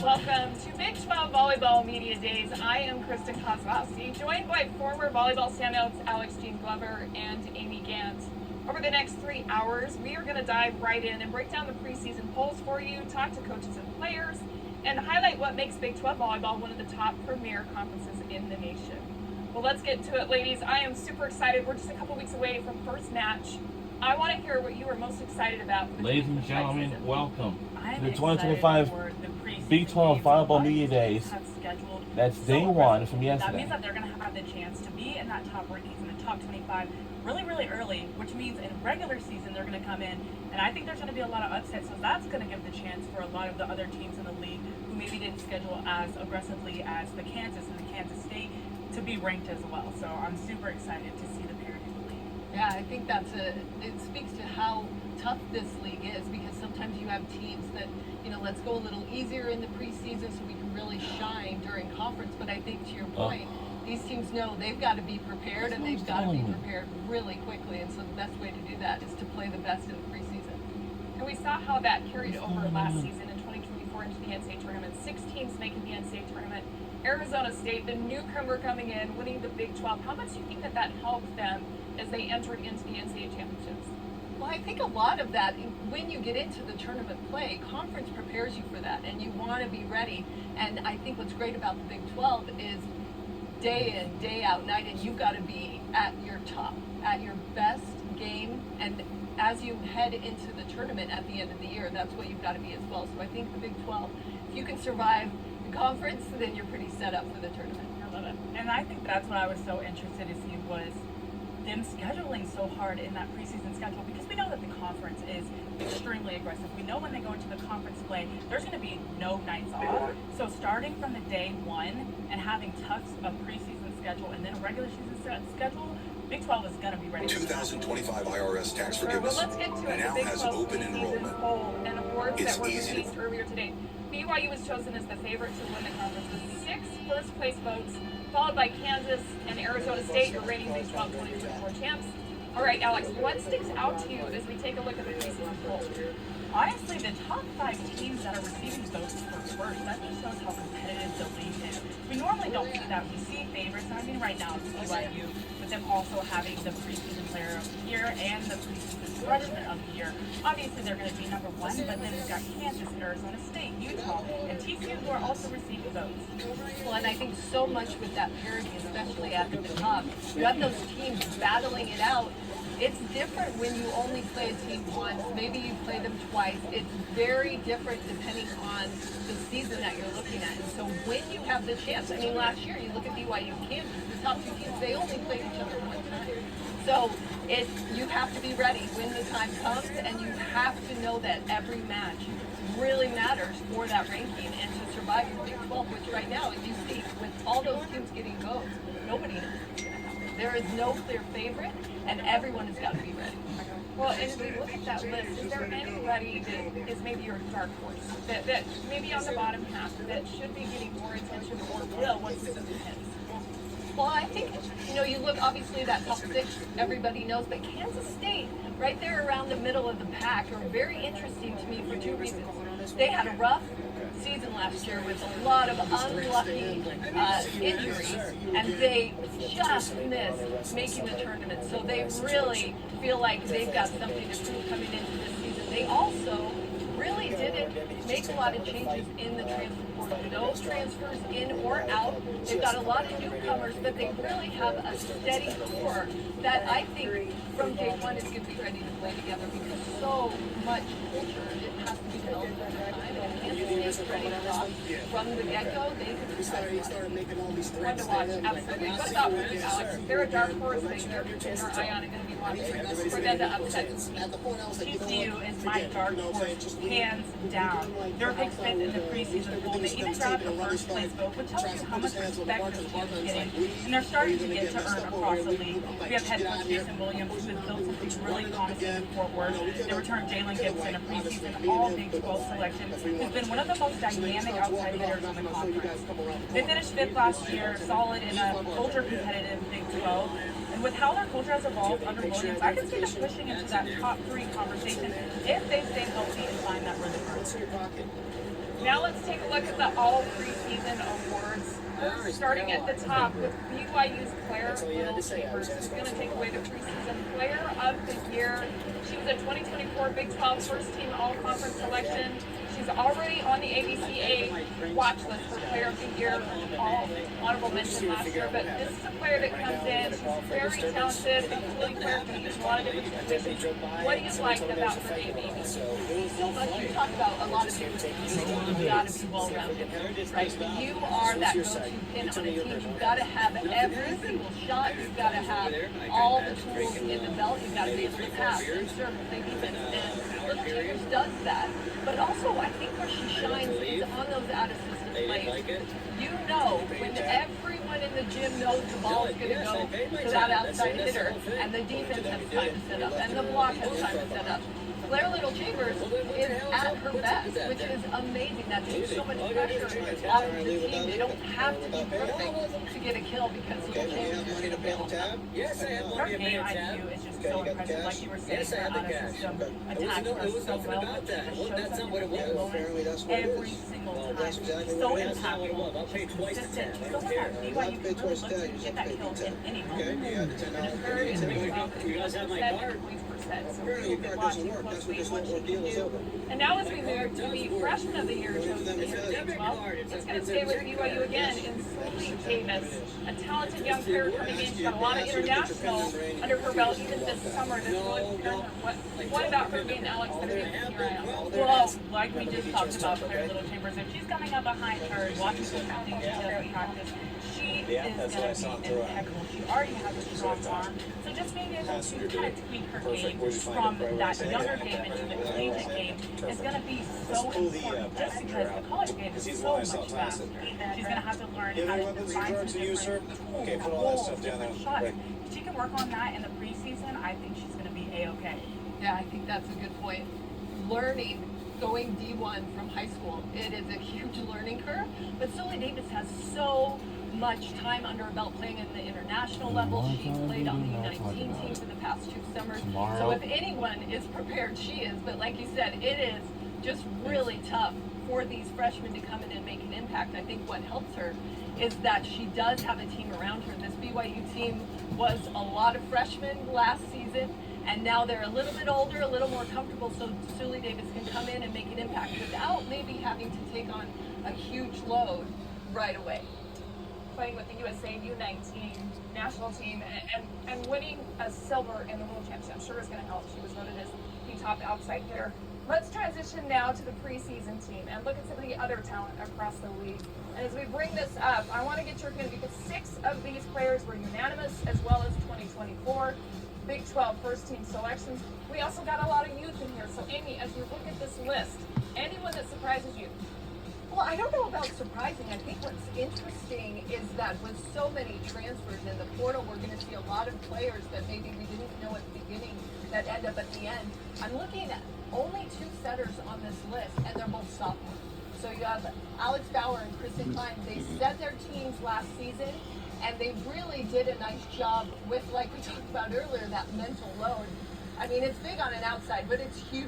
Welcome to Big 12 Volleyball Media Days. I am Kristen Kozlowski, joined by former volleyball standouts Alex Jean Glover and Amy Gant. Over the next 3 hours, we are going to dive right in and break down the preseason polls for you, talk to coaches and players, and highlight what makes Big 12 volleyball one of the top premier conferences in the nation. Well, let's get to it, ladies. I am super excited. We're just a couple weeks away from first match. I want to hear what you are most excited about. Ladies and gentlemen, welcome to the 2025 Big 12 Volleyball Media Days. That's day one from yesterday. That means that they're going to have the chance to be in that top rankings, in the top 25, really early, which means in regular season they're going to come in, and I think there's going to be a lot of upsets, so that's going to give the chance for a lot of the other teams in the league who maybe didn't schedule as aggressively as the Kansas and the Kansas State to be ranked as well. So I'm super excited to see the parity in the league. Yeah, I think it speaks to how tough this league is, because sometimes you have teams that, let's go a little easier in the preseason so we can really shine during conference. But I think to your point, these teams know they've got to be prepared, and they've got to be prepared really quickly. And so the best way to do that is to play the best in the preseason. And we saw how that carried over last season in 2024 into the NCAA tournament. 6 teams making the NCAA tournament. Arizona State, the newcomer coming in, winning the Big 12. How much do you think that helped them as they entered into the NCAA championships? Well, I think a lot of that, when you get into the tournament play, conference prepares you for that, and you want to be ready. And I think what's great about the Big 12 is day in, day out, night in, you've got to be at your top, at your best game. And as you head into the tournament at the end of the year, that's what you've got to be as well. So I think the Big 12, if you can survive the conference, then you're pretty set up for the tournament. I love it. And I think that's what I was so interested to see was them scheduling so hard in that preseason schedule, because we know that the conference is extremely aggressive. We know when they go into the conference play, there's going to be no nights off. So starting from the day one and having tough preseason schedule and then a regular season schedule, Big 12 is going to be ready. 2025 IRS tax forgiveness well, let's get to it. now The Big has 12 open preseason enrollment. poll and awards It's that were easy released earlier today. BYU was chosen as the favorite to win the conference with 6 first-place votes, followed by Kansas and Arizona State, your reigning Big 12 2024 champs. All right, Alex, what sticks out to you as we take a look at the preseason poll? Honestly, the top 5 teams that are receiving votes for first, that just shows how competitive the league is. We normally don't see that. We see favorites, and I mean right now it's BYU, with them also having the preseason player of the year and the preseason freshman of the year. Obviously, they're going to be number 1, but then we've got Kansas, Arizona State, Utah, and TCU who are also receiving votes. Well, and I think so much with that parity, especially at the top, you have those teams battling it out. It's different when you only play a team once. Maybe you play them twice. It's very different depending on the season that you're looking at. And so when you have the chance, I mean, last year you look at BYU, Kansas, the top 2 teams, they only played each other one time. So you have to be ready when the time comes, and you have to know that every match really matters for that ranking and to survive your Big 12, which right now, as you see, with all those teams getting votes, nobody knows what's going to happen. There is no clear favorite, and everyone has got to be ready. Well, and if we look at that list, is there anybody that is maybe your dark horse, that maybe on the bottom half, that should be getting more attention or will once the season hits? Well, I think, you look, obviously that top 6, everybody knows, but Kansas State, right there around the middle of the pack, are very interesting to me for 2 reasons. They had a rough season last year with a lot of unlucky injuries, and they just missed making the tournament. So they really feel like they've got something to prove coming into this season. They also really didn't make a lot of changes in the transfer portal. No transfers in or out. They've got a lot of newcomers, but they really have a steady core that I think from day one is going to be ready to play together, because so much culture, it has to be built over time. And Kansas State's ready to rock from the get-go. They could be One to watch, absolutely. What about Purdue, Alex? They're a dark horse thing. They're keeping our eye on it, going to be watching for them to upset. TCU is my dark horse, hands down. They were picked 5th in the preseason poll. They even grabbed the first place vote, which tells you how much respect this team is getting. And they're starting to get to earn across the league. We have head coach Jason Williams, who's been built something really promising in Fort Worth. They returned Jalen Gibson, a preseason all Big 12 selection, who's been one of the most dynamic outside hitters in the conference. They finished 5th last year, solid in a ultra-competitive Big 12. And with how their culture has evolved under Williams, I can see them pushing into that top 3 conversation if they stay healthy and find that rhythm. Now let's take a look at the all preseason awards. We're starting at the top with BYU's Claire Little Chambers, who's going to take away the preseason Player of the Year. She was a 2024 Big 12 first team all-conference selection. She's already on the ABCA watch list for Player of the Year, all honorable mention last year. But this is a player that comes in. She's very talented, really quick, and in a lot of different positions. What do you like about her game, Amy? So much. You talk about a lot of different things. You've got to be well-rounded, right? You are that go-to pin on a team. You've got to have every single shot. You've got to have all the tools in the belt. You've got to be able to pass and serve and play defense. And Little Chambers does that. But also, I think where she shines is on those out-of-system plays. You know, when everyone in the gym knows the ball is going to go to that outside hitter, and the defense has time to set up, and the block has time to set up. Claire Little Chambers is at her best, which is amazing. That takes so much pressure off of the team. They don't have to be perfect to get a kill because Little Chambers is available. Her game IQ is just so impressive. Like you were saying, her out-of-system attacks are so well, but she just shows up in the moments every single time. She's so impactful. She's consistent. She's someone that BYU can really look to get that kill in any moment. And her in the Big 12 is 7 points per set. So we'll be watching closely what she can do. And now as we move to the Freshman of the Year chosen in the Big 12, it's going to stay with BYU again in Sully Davis, a talented young player coming in. She's got a lot of international under her belt even this summer. That's really prepared her. What about her game, Alex, that are you keeping your eye on? Well, like we just talked about Claire Little Chambers, if she's coming up behind her and watching some things she does in practice, she is going to be impeccable. She already has a strong arm. So just being able to kind of tweak her game from that younger game into the collegiate game is going to be so important just because the college game is so much faster. She's going to have to learn how to combine some different tools, goals, different shots. If she can work on that in the preseason, I think she's going to be A-okay. Yeah, I think that's a good point. Learning, going D1 from high school, it is a huge learning curve. But Sully Davis has so much time under her belt playing at the international level. She played on the U19 team for the past 2 summers. So if anyone is prepared, she is. But like you said, it is just really tough for these freshmen to come in and make an impact. I think what helps her is that she does have a team around her. This BYU team was a lot of freshmen last season, and now they're a little bit older, a little more comfortable, so Sully Davis can come in and make an impact without maybe having to take on a huge load right away. Playing with the USA U19 national team and winning a silver in the World Championship, I'm sure is going to help. She was voted as the top outside hitter. Let's transition now to the preseason team and look at some of the other talent across the league. And as we bring this up, I want to get your opinion because 6 of these players were unanimous as well as 2024 Big 12 first team selections. We also got a lot of youth in here. So Amy, as you look at this list, anyone that surprises you? Well, I don't know about surprising. I think what's interesting is that with so many transfers in the portal, we're going to see a lot of players that maybe we didn't know at the beginning that end up at the end. I'm looking at only 2 setters on this list, and they're both sophomores. So you have Alex Bauer and Kristen Klein. They set their teams last season, and they really did a nice job with, like we talked about earlier, that mental load. I mean, it's big on an outside, but it's huge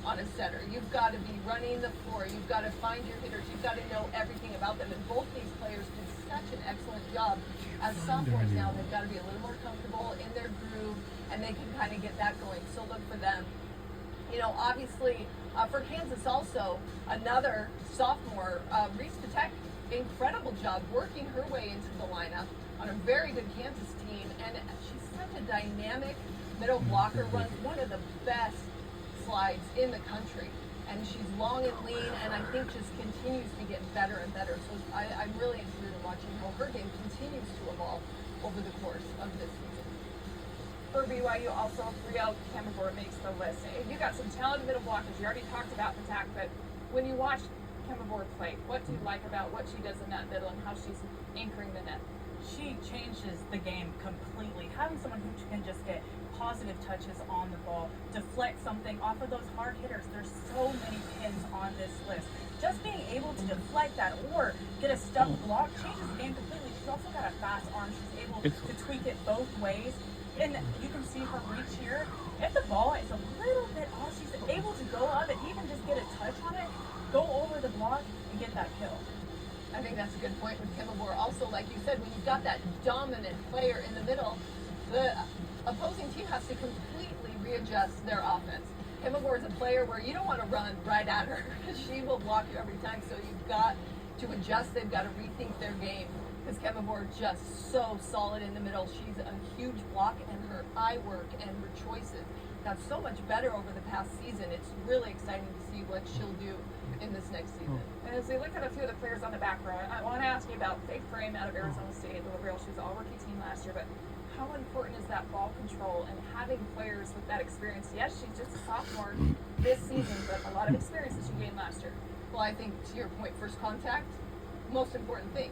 on a setter. You've got to be running the floor. You've got to find your hitters. You've got to know everything about them. And both these players did such an excellent job. As sophomores now, they've got to be a little more comfortable in their groove, and they can kind of get that going. So look for them. You know, obviously, for Kansas also, another sophomore, Reese Patek, incredible job working her way into the lineup on a very good Kansas team. And she's such a dynamic middle blocker, runs one of the best slides in the country, and she's long and lean, and I think just continues to get better and better. So I'm really interested in watching how her game continues to evolve over the course of this season. For BYU, also Rio Camembert makes the list. You got some talented middle blockers. You already talked about Patak, but when you watch Camembert play, what do you like about what she does in that middle and how she's anchoring the net? She changes the game completely. Having someone who can just get positive touches on the ball, deflect something off of those hard hitters. There's so many pins on this list. Just being able to deflect that or get a stuck block changes the game completely. She's also got a fast arm. She's able to tweak it both ways. And you can see her reach here. If the ball is a little bit off, she's able to go up and even just get a touch on it. go over the block and get that kill. I think that's a good point with Kemmerer. Also, like you said, when you've got that dominant player in the middle, the opposing team has to completely readjust their offense. Kemmerer is a player where you don't want to run right at her. She will block you every time, so you've got to adjust. They've got to rethink their game because Kemmerer is just so solid in the middle. She's a huge block, and her eye work and her choices got so much better over the past season. It's really exciting to see what she'll do in this next season. And as we look at a few of the players on the back row, I want to ask you about Faith Frame out of Arizona State, the Liberal. She was an all-rookie team last year, but how important is that ball control and having players with that experience? Yes, she's just a sophomore this season, but a lot of experience that she gained last year. Well, I think to your point, first contact, most important thing.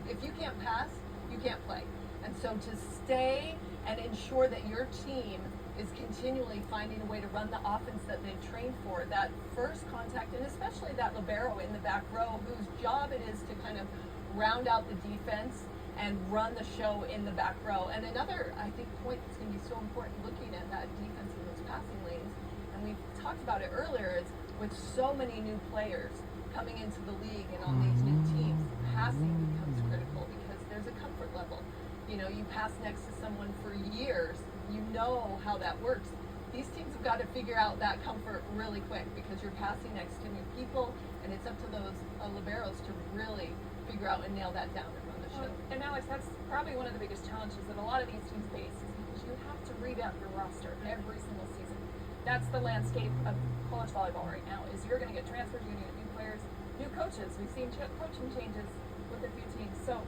If you can't pass, you can't play. And so to stay and ensure that your team is continually finding a way to run the offense that they've trained for, that first contact, and especially that libero in the back row, whose job it is to kind of round out the defense and run the show in the back row. And another, I think, point that's going to be so important looking at that defense in those passing lanes, and we've talked about it earlier, is with so many new players coming into the league and on these new teams, passing becomes critical because there's a comfort level. You know, you pass next to someone for years, you know how that works. These teams have got to figure out that comfort really quick because you're passing next to new people, and it's up to those liberos to really figure out and nail that down and run the show. And Alex, that's probably one of the biggest challenges that a lot of these teams face is because you have to revamp your roster every single season. That's the landscape of college volleyball right now, is you're going to get transfers, you're going to get new players, new coaches. We've seen coaching changes with a few teams. So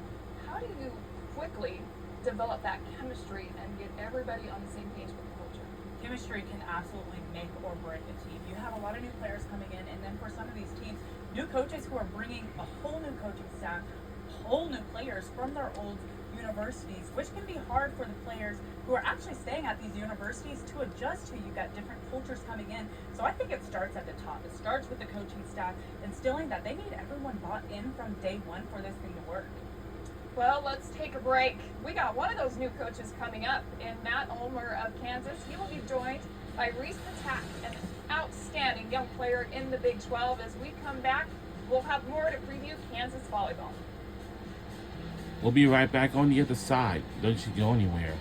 how do you quickly develop that chemistry and get everybody on the same page with the culture? Chemistry can absolutely make or break a team. You have a lot of new players coming in, and then for some of these teams, new coaches who are bringing a whole new coaching staff, whole new players from their old universities, which can be hard for the players who are actually staying at these universities to adjust to. You've got different cultures coming in. So I think it starts at the top. It starts with the coaching staff, instilling that they need everyone bought in from day one for this thing to work. Well, let's take a break. We got one of those new coaches coming up in Matt Ulmer of Kansas. He will be joined by Reese Patak, an outstanding young player in the Big 12. As we come back, we'll have more to preview Kansas volleyball. We'll be right back on the other side. Don't you go anywhere.